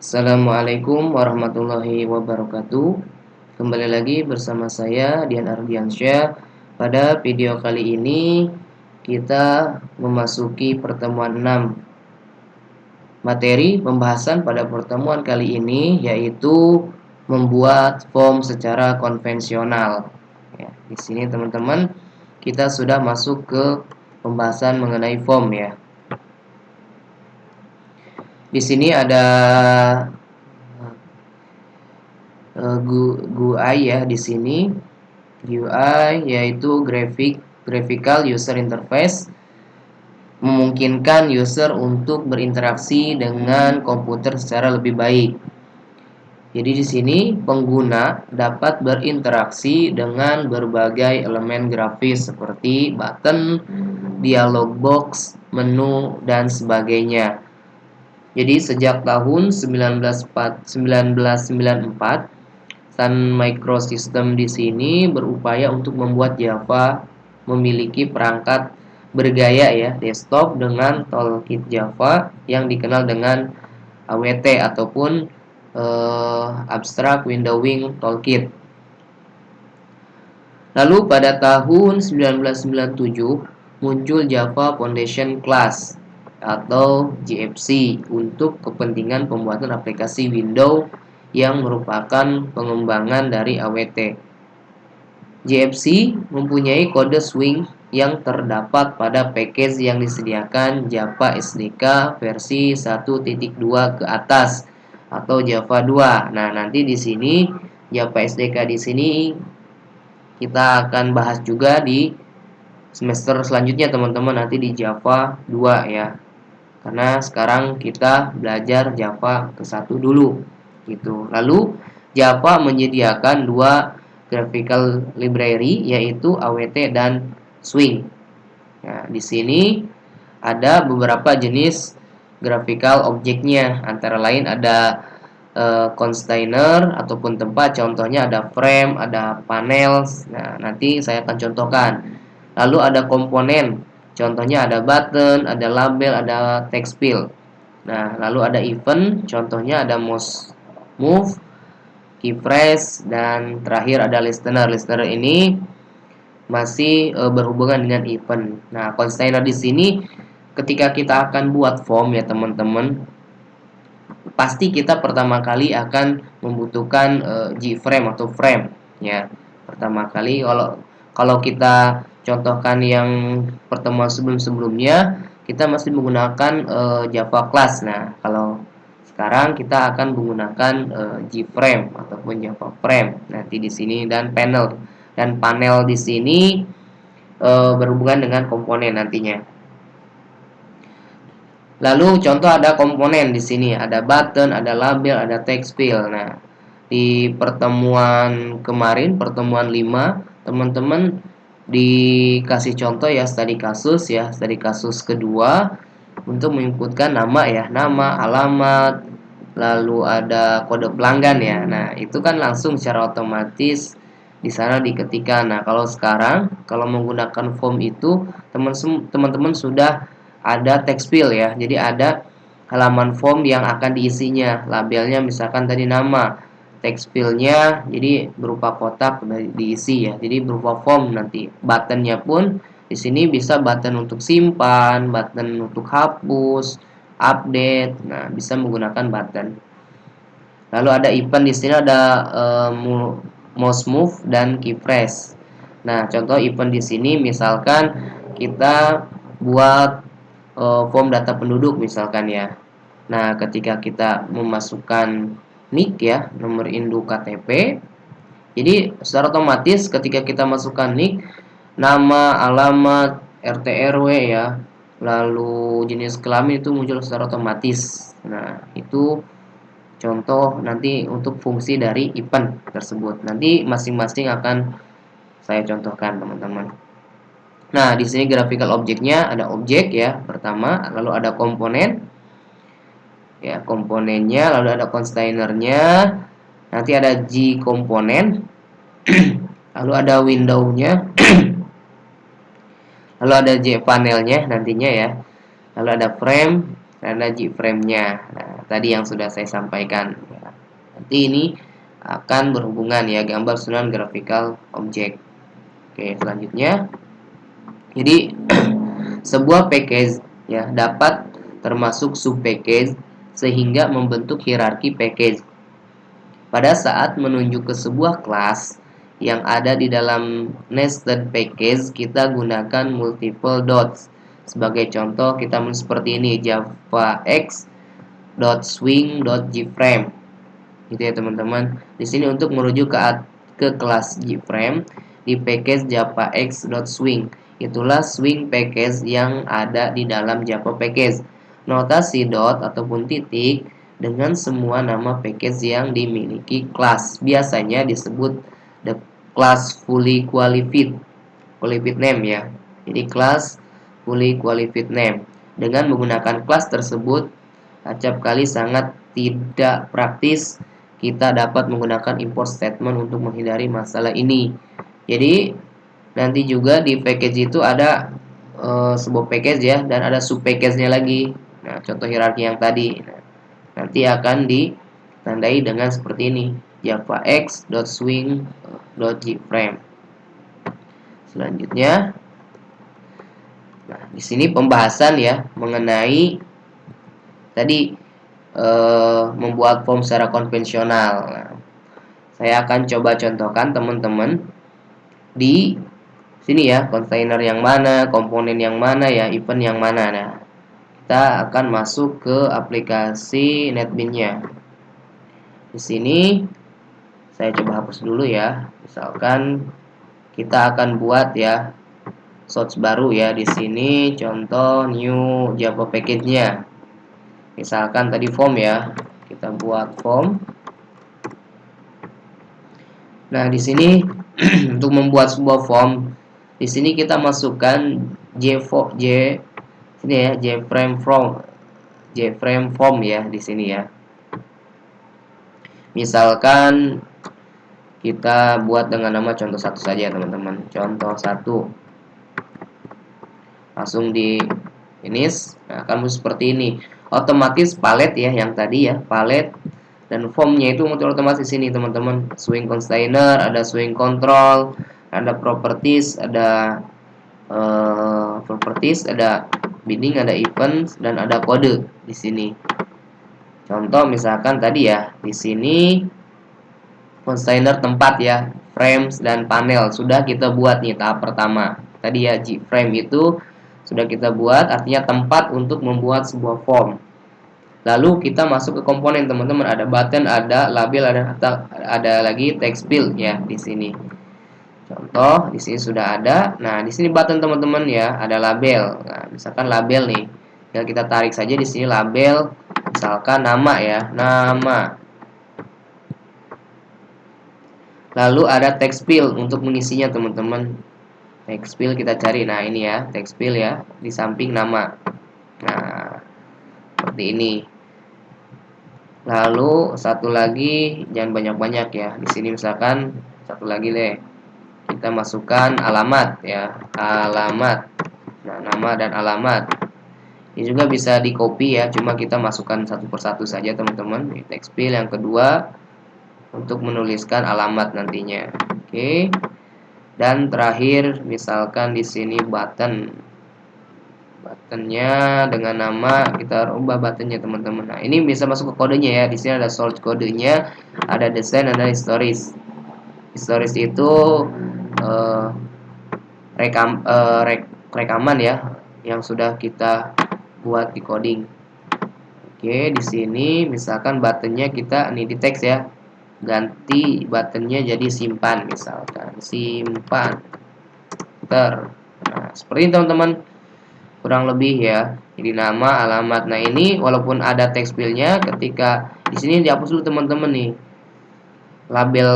Assalamualaikum warahmatullahi wabarakatuh. Kembali lagi bersama saya Dian Ardiansyah. Pada video kali ini kita memasuki pertemuan 6. Materi pembahasan pada pertemuan kali ini yaitu membuat form secara konvensional. Ya, di sini teman-teman kita sudah masuk ke pembahasan mengenai form ya. Di sini ada GUI ya di sini. GUI yaitu graphical user interface, memungkinkan user untuk berinteraksi dengan komputer secara lebih baik. Jadi di sini pengguna dapat berinteraksi dengan berbagai elemen grafis seperti button, dialog box, menu dan sebagainya. Jadi sejak tahun 1994 Sun Microsystem di sini berupaya untuk membuat Java memiliki perangkat bergaya ya desktop dengan toolkit Java yang dikenal dengan AWT ataupun Abstract Windowing Toolkit. Lalu pada tahun 1997 muncul Java Foundation Class atau JFC untuk kepentingan pembuatan aplikasi Windows yang merupakan pengembangan dari AWT. JFC mempunyai kode swing yang terdapat pada package yang disediakan Java SDK versi 1.2 ke atas atau Java 2. Nah, nanti di sini Java SDK di sini kita akan bahas juga di semester selanjutnya teman-teman, nanti di Java 2 ya. Karena sekarang kita belajar Java ke-1 dulu gitu. Lalu Java menyediakan dua graphical library yaitu AWT dan Swing. Nah, di sini ada beberapa jenis graphical objeknya, antara lain ada container ataupun tempat, contohnya ada frame, ada panel. Nah, nanti saya akan contohkan. Lalu ada komponen, contohnya ada button, ada label, ada text field. Nah, lalu ada event, contohnya ada mouse move, keyphrase, dan terakhir ada listener. Listener ini masih berhubungan dengan event. Nah, container di sini ketika kita akan buat form ya teman-teman, pasti kita pertama kali akan membutuhkan G-frame atau frame ya. Pertama kali kalau kita contohkan yang pertemuan sebelum-sebelumnya, kita masih menggunakan Java class. Nah, kalau sekarang kita akan menggunakan G-frame ataupun Java frame. Nanti di sini dan panel di sini berhubungan dengan komponen nantinya. Lalu contoh ada komponen di sini, ada button, ada label, ada text field. Nah, di pertemuan kemarin, pertemuan 5, teman-teman dikasih contoh ya studi kasus kedua untuk menginputkan nama ya, nama, alamat, lalu ada kode pelanggan ya. Nah, itu kan langsung secara otomatis di sana diketikkan. Nah, kalau sekarang kalau menggunakan form itu teman-teman sudah ada text field ya. Jadi ada halaman form yang akan diisinya. Labelnya misalkan tadi nama, text fieldnya jadi berupa kotak diisi ya. Jadi berupa form nanti. Buttonnya pun di sini bisa button untuk simpan, button untuk hapus, update. Nah, bisa menggunakan button. Lalu ada event di sini ada mouse move dan keyphrase. Nah, contoh event di sini misalkan kita buat form data penduduk misalkan ya. Nah, ketika kita memasukkan NIK ya, nomor induk KTP, jadi secara otomatis ketika kita masukkan NIK, nama, alamat, RT RW ya, lalu jenis kelamin itu muncul secara otomatis. Nah, itu contoh nanti untuk fungsi dari event tersebut. Nanti masing-masing akan saya contohkan teman-teman. Nah, di sini graphical objeknya ada objek ya, pertama, lalu ada komponen. Ya, komponennya, lalu ada containernya. Nanti ada G komponen. Lalu ada window-nya. Lalu ada J panelnya nantinya ya. Lalu ada frame dan ada G frame-nya. Nah, tadi yang sudah saya sampaikan. Nanti ini akan berhubungan ya, gambar susunan graphical object. Oke, selanjutnya. Jadi sebuah package ya dapat termasuk subpackage sehingga membentuk hierarki package. Pada saat menunjuk ke sebuah kelas yang ada di dalam nested package, kita gunakan multiple dots. Sebagai contoh, kita menulis seperti ini, javax.swing.gframe. Gitu ya teman-teman. Di sini untuk merujuk ke kelas gframe di package javax.swing. Itulah swing package yang ada di dalam Java package. Notasi dot ataupun titik dengan semua nama package yang dimiliki kelas. Biasanya disebut the class fully qualified name ya. Jadi kelas fully qualified name. Dengan menggunakan kelas tersebut, acap kali sangat tidak praktis. Kita dapat menggunakan import statement untuk menghindari masalah ini. Jadi nanti juga di package itu ada sebuah package ya, dan ada sub package-nya lagi. Nah, contoh hierarki yang tadi. Nah, nanti akan ditandai dengan seperti ini, javax.swing.gframe. Selanjutnya, nah di sini pembahasan ya mengenai tadi membuat form secara konvensional. Nah, saya akan coba contohkan teman-teman di sini ya, kontainer yang mana, komponen yang mana ya, event yang mana. Nah, kita akan masuk ke aplikasi NetBeans-nya. Di sini saya coba hapus dulu ya. Misalkan kita akan buat ya source baru ya, di sini contoh new Java package-nya. Misalkan tadi form ya, kita buat form. Nah, di sini untuk membuat sebuah form, di sini kita masukkan sini ya, jframe form ya di sini ya. Misalkan kita buat dengan nama contoh satu saja teman-teman, contoh satu. Langsung di finish. Nah, akan seperti ini. Otomatis palet ya yang tadi ya, palet dan formnya itu otomatis di sini teman-teman. Swing container, ada swing control, ada properties, ada binding, ada event, dan ada kode di sini. Contoh misalkan tadi ya, di sini container tempat ya, frames dan panel sudah kita buat nih tahap pertama. Tadi ya frame itu sudah kita buat, artinya tempat untuk membuat sebuah form. Lalu kita masuk ke komponen teman-teman, ada button, ada label, ada lagi text field ya di sini. Contoh di sini sudah ada. Nah, di sini button teman-teman ya, ada label. Nah, misalkan label nih. Ya kita tarik saja di sini label, misalkan nama ya, nama. Lalu ada text field untuk mengisinya teman-teman. Text field kita cari. Nah, ini ya, text field ya di samping nama. Nah, seperti ini. Lalu satu lagi, jangan banyak-banyak ya. Di sini misalkan satu lagi deh. Kita masukkan alamat ya, alamat. Nah, nama dan alamat. Ini juga bisa di copy ya, cuma kita masukkan satu persatu saja teman-teman. Text field yang kedua untuk menuliskan alamat nantinya. Oke. Dan terakhir misalkan di sini buttonnya dengan nama, kita rubah buttonnya teman-teman. Nah, ini bisa masuk ke kodenya ya. Di sini ada source kodenya, ada design, ada historis. Historis itu rekaman ya yang sudah kita buat di coding. Oke, di sini misalkan buttonnya kita ini di teks ya, ganti buttonnya jadi simpan, misalkan simpan nah seperti ini teman-teman, kurang lebih ya. Jadi nama, alamat. Nah, ini walaupun ada text fieldnya, ketika di sini dihapus dulu teman-teman nih label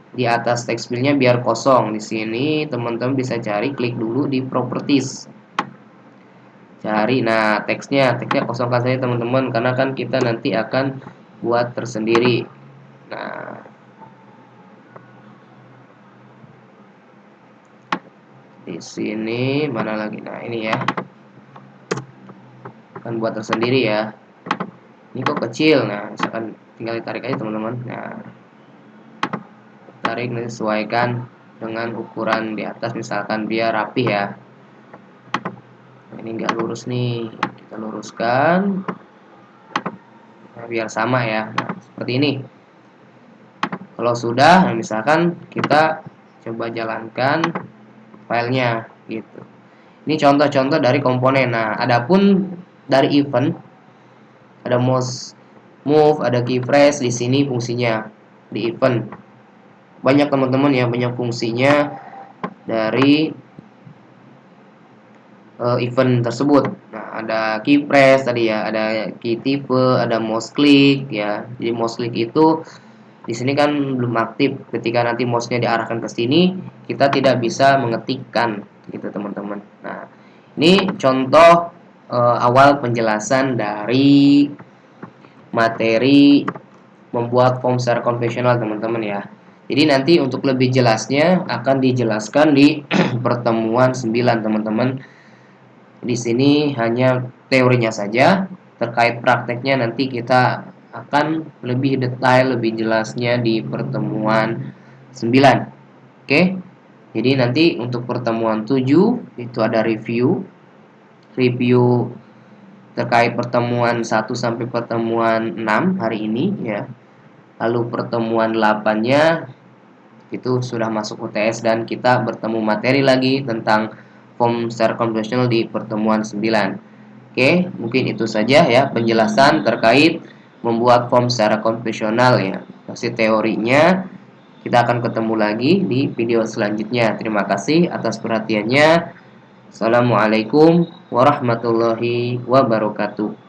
di atas text fieldnya biar kosong. Di sini teman-teman bisa cari, klik dulu di properties, cari. Nah, teksnya kosongkan saja teman-teman, karena kan kita nanti akan buat tersendiri. Nah, di sini mana lagi? Nah, ini ya, akan buat tersendiri ya. Ini kok kecil. Nah, misalkan tinggal ditarik aja teman-teman. Nah, tarik, nanti sesuaikan dengan ukuran di atas, misalkan biar rapi ya. Nah, ini nggak lurus nih, kita luruskan. Nah, biar sama ya. Nah, seperti ini. Kalau sudah, nah misalkan kita coba jalankan filenya gitu. Ini contoh-contoh dari komponen. Nah, adapun dari event, ada mouse move, ada keypress di sini fungsinya di event. Banyak teman-teman ya, banyak fungsinya dari event tersebut. Nah, ada keypress tadi ya, ada key type, ada mouse click ya. Jadi mouse click itu di sini kan belum aktif. Ketika nanti mouse-nya diarahkan ke sini, kita tidak bisa mengetikkan gitu teman-teman. Nah, ini contoh awal penjelasan dari materi membuat form secara konvensional teman-teman ya. Jadi nanti untuk lebih jelasnya akan dijelaskan di pertemuan 9 teman-teman. Di sini hanya teorinya saja, terkait prakteknya nanti kita akan lebih detail, lebih jelasnya di pertemuan 9. Oke. Jadi nanti untuk pertemuan 7 itu ada review terkait pertemuan 1 sampai pertemuan 6 hari ini ya. Lalu pertemuan 8-nya itu sudah masuk UTS dan kita bertemu materi lagi tentang form secara konvensional di pertemuan 9. Oke, mungkin itu saja ya penjelasan terkait membuat form secara konvensional ya. Masih teorinya, kita akan ketemu lagi di video selanjutnya. Terima kasih atas perhatiannya. Assalamualaikum warahmatullahi wabarakatuh.